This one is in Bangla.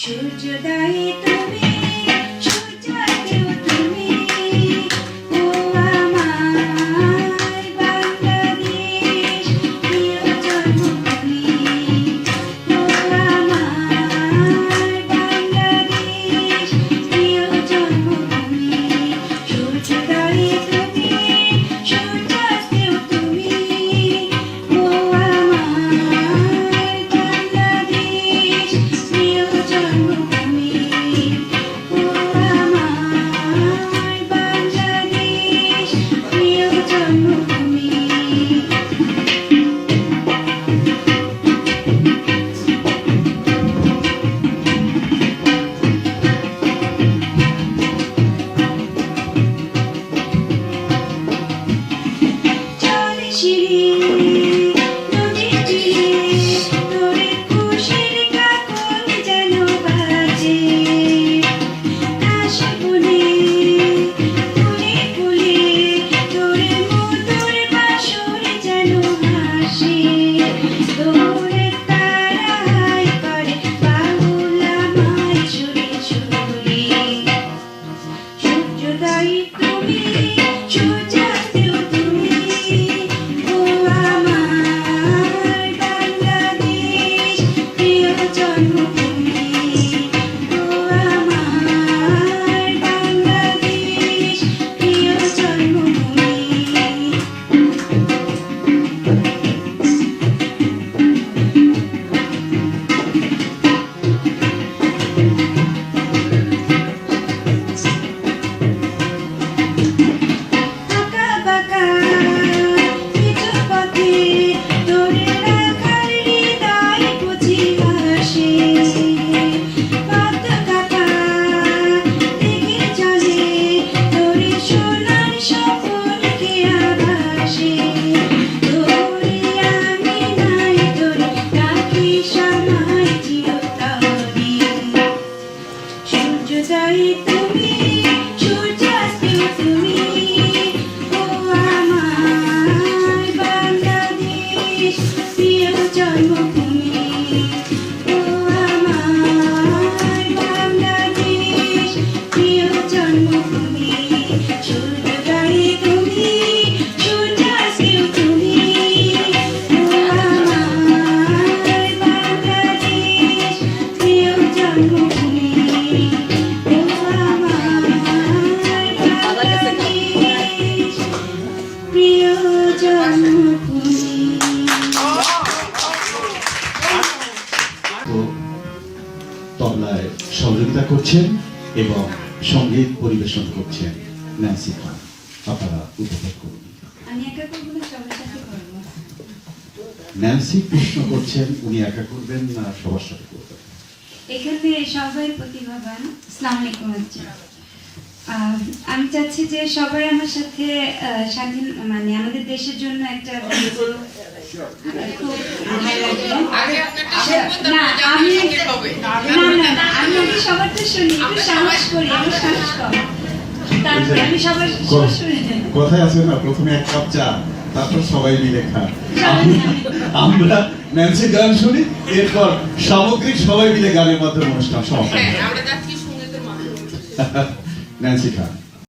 সূর্যোদয়ে তুমি সূর্যাস্তেও তুমি ও আমার বাংলাদেশ প্রিয় জন্মভূমি ও আমার বাংলাদেশ প্রিয় জন্মভূমি সূর্যোদয়ে তুমি সূর্যাস্তেও তুমি ও আমার বাংলাদেশ প্রিয় জন্মভূমি ও আমার বাংলাদেশ প্রিয় জন্মভূমি চলে শিরি নদীর তীরে তোরে খুশির কাকন যেন বাজে আশা বনে ফুলে ফুলে তোরে মধুর বাসর যেন হাসে তোরে তারাই করে বাউলা মাই সুরে সুরে সূর্যোদয় তুমি সূর্যাস্তেও তুমি ও আমার বাংলাদেশ প্রিয় জন্মভূমি ও আমার বাংলাদেশ প্রিয় জন্মভূমি আঁকা বাঁকা কিছু পথে তোরে রাখার হৃদয় বুঝি হাসে পথ কাটা দিকে চলে তোরে সোনার স্বপ্নকে আভাসে তোরে আমি নাই তোরে রাখি সময় চিরতরে সূর্যোদয়ে তুমি সূর্যাস্তেও তুমি ও আমার বাংলাদেশ প্রিয় জন্মভূমি ও আমার বাংলাদেশ প্রিয় জন্মভূমি সূর্যোদয়ে তুমি সূর্যাস্তেও তুমি ও আমার বাংলাদেশ প্রিয় জন্মভূমি ও আমার বাংলাদেশ প্রিয় জন্মভূমি তো তবলায় সহযোগিতা করছেন এবং সঙ্গীত পরিবেশন করছেন ন্যান্সি খান। আপনারা উপভোগ করুন। আমি একা করবো না সবার সাথে করবো ন্যান্সি প্রশ্ন করছেন, উনি একা করবেন না সবার সাথে করবেন? এখানে সবাই প্রতিভাবান। আসসালামু আলাইকুম। আমি চাচ্ছি যে সবাই আমার সাথে স্বাধীন মানে আমাদের দেশের জন্য একটা খুব ভালো লাগবে। না আমি আমি সবারটা শুনি, একটু সাহস করি, আমি সাহস কম, তারপরে আমি সবার শুনি। কথায় আছে না, প্রথমে এক কাপ চা, তারপর সবাই মিলে খান। আমরা ন্যান্সি গান শুনি, এরপর সামগ্রিক সবাই মিলে গানের মাধ্যমে অনুষ্ঠান সমাপ্ত। ন্যান্সি খান।